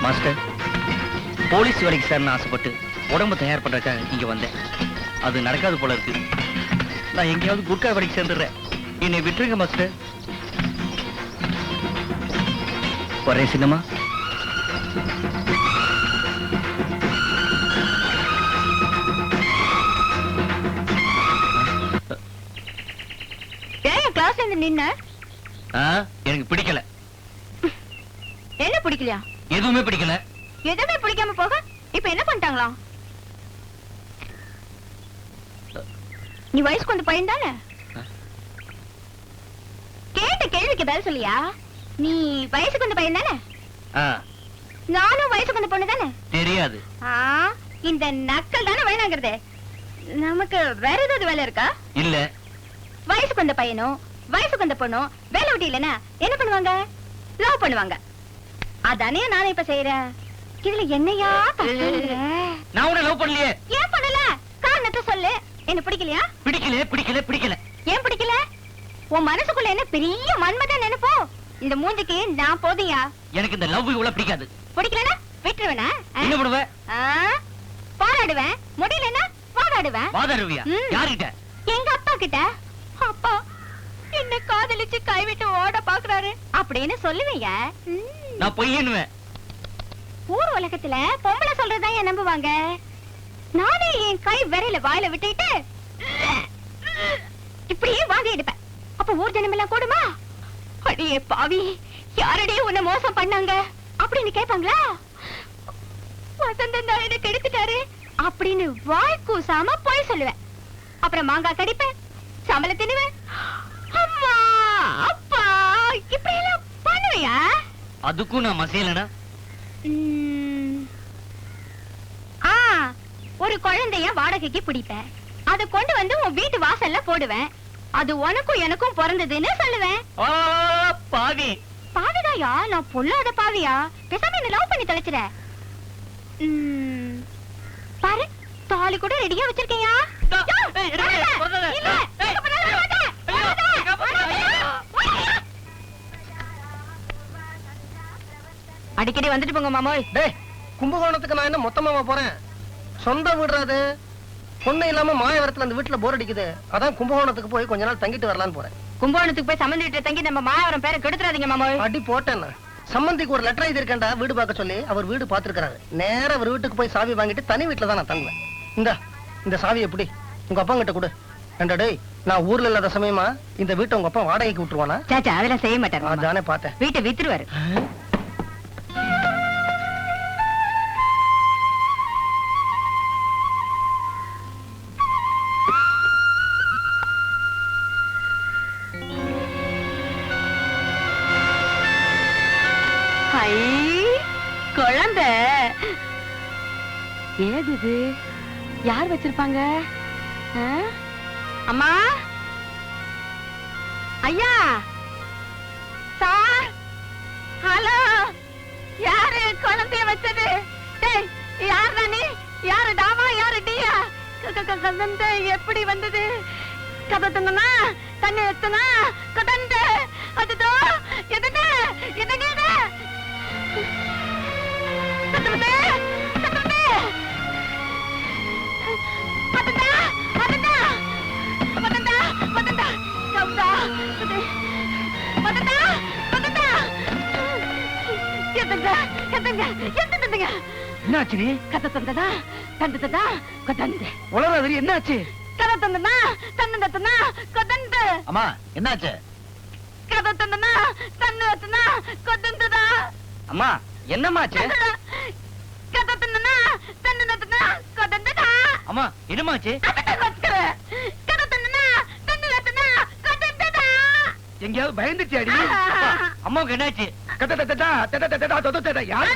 Master, police வேலைக்கு சார்னு ஆசைப்பட்டு உடம்பு தயார் பண்றதுக்காக இங்க வந்தேன். அது நடக்காது போல இருக்கு. நான் எங்கேயாவது குர்கா வேலைக்கு சேர்ந்துடுறேன். என்னை விட்டுருங்க மாஸ்டர். ஒரே சின்னமா. கிளாஸ்ல இருந்து நின்ன எனக்கு பிடிக்கல. என்ன பிடிக்கலையா? எதுவுமே பிடிக்கல. எதுவுமே பிடிக்காம போக இப்ப என்ன பண்ணிட்டாங்களா? நீ வயசுக்கு வந்து பையன் தானே? கேட்ட கேள்விக்கு பதில் சொல்லியா? நீ வயசுக்கு வந்து பையன் தானே? நானும் வயசுக்கு வந்து பொண்ணு தானே? தெரியாது. இந்த நக்கல் தானே வேணாங்கிறது. நமக்கு வேற ஏதாவது வேலை இருக்கா? இல்ல. வயசுக்கு வந்த பையனும் வயசுக்கு வந்த பொண்ணும் வேலை விட்டு இல்லைன்னா என்ன பண்ணுவாங்க? லவ் பண்ணுவாங்க. அதானே நானே இப்ப செய்யறேன். இதுல என்னையா? நான் உன்னை லவ் பண்ணலையே. ஏன் பண்ணல? காரணத்தை சொல்லு. என்ன பிடிக்கலையா? பிடிக்கல பிடிக்கல பிடிக்கல. ஏன் பிடிக்கல? உன் மனசுக்குள்ள என்ன பெரிய மன்மதன் நினைப்போ? இந்த மூஞ்சிக்கு நான் போதியா? எனக்கு இந்த லவ் இவ்வளவு பிடிக்காது. பிடிக்கலனா விட்டுருவேனா? என்ன பண்ணுவ? பாராடுவேன். முடியலன்னா வாதாடுவேன். வாதாடுவியா? யார்கிட்ட? எங்க அப்பா கிட்ட. அப்பா என்ன காதலிச்சு கைவிட்டு ஓட பாக்குறாரு அப்படின்னு சொல்லுவீங்க. நான் பொய்யன்னுவேன். ஊர் உலகத்துல பொம்பளை சொல்றதா ஏன் நம்புவாங்க? நானே என் கை விரல வாயில விட்டுட்டு இப்படியே வாந்தி எடுப்பேன். அப்ப ஊர் ஜனம் எல்லாம் கூடுமா? அடியே பாவி, யாரடியே உன்னை மோசம் பண்ணாங்க அப்படின்னு கேட்பாங்களா? வசந்தன் தான் என்ன கெடுத்துட்டாரு அப்படின்னு வாய் கூசாம போய் சொல்லுவேன். அப்புறம் மாங்காய் கடிப்பேன், சம்பள தின்னுவேன். அம்மா அப்பா இப்படி எல்லாம் பண்ணுவியா? அதுக்கும் நான் மசையலனா? ஒரு குழந்தைய வாடகைக்கு பிடிப்பேன். அதை கொண்டு வந்து உன் வீட்டு வாசல்ல போடுவேன். அது உனக்கும் எனக்கும் பிறந்ததுன்னு சொல்லுவேன். பாவி. பாவிதாயா? நான் பொல்லாத பாவியா? பேசாம என்ன லவ் பண்ணி தொலைச்சிட. பாரு, தாலி கூட ரெடியா வச்சிருக்கியா? அடிக்கடி வந்துட்டு போங்க மாமோய். கும்பகோணத்துக்கு நான் என்ன மொத்தமா போறேன்? சொந்த வீடுறாது. பொண்ணு இல்லாம மாயவரத்துல அந்த வீட்டுல போர் அடிக்குது. அதான் கும்பகோணத்துக்கு போய் கொஞ்ச நாள் தங்கிட்டு வரலான்னு போறேன். கும்பகோணத்துக்கு போய் சம்பந்தி வீட்டுல தங்கி நம்ம மாயவரம் பேரை கெடுத்துறாதீங்க மாமோய். அடி போட்டேன். சம்பந்திக்கு ஒரு லெட்டர் எழுதிருக்கேன்டா வீடு பார்க்க சொல்லி. அவர் வீடு பாத்துருக்காரு. நேரா அவர் வீட்டுக்கு போய் சாவி வாங்கிட்டு தனி வீட்டுல தான் நான் தங்குவேன். இந்த சாவி எப்படி உங்க அப்பா கிட்ட கொடு. டேய், நான் ஊர்ல இல்லாத சமயமா இந்த வீட்டை உங்க அப்பா வாடகைக்கு விட்டுருவானா? சாச்சா அதெல்லாம் செய்ய மாட்டாரு. அதானே பார்த்தேன். வீட்டை வித்துருவாரு. குழந்தை ஏது இது? யார் வச்சிருப்பாங்க? அம்மா, ஐயா, சார், ஹலோ, யாரு குழந்தைய வச்சது? யார் தானே? யாரு டாமா யாரு டியா? குழந்தை எப்படி வந்தது? கதத்துனா தண்ணி எத்தனா குழந்த அதுதோ எதுனா என்னங்க என்னாச்சு? கதை தந்ததா தந்ததா கொதந்து உலகம் என்னாச்சு? கதை தந்தனா தந்ததா கொதந்து. அம்மா என்னாச்சு? கதை தந்தனா தந்ததா கொதந்துதா. அம்மா என்னமாச்சு? கதை தந்தனா தந்ததா கொதந்துதா. அம்மா என்னமாச்சு? கதை தந்தனா தந்ததா கொதந்துதா. எங்கயாவது பயந்துச்சு அடி? அம்மாவுக்கு என்னாச்சு? யாரு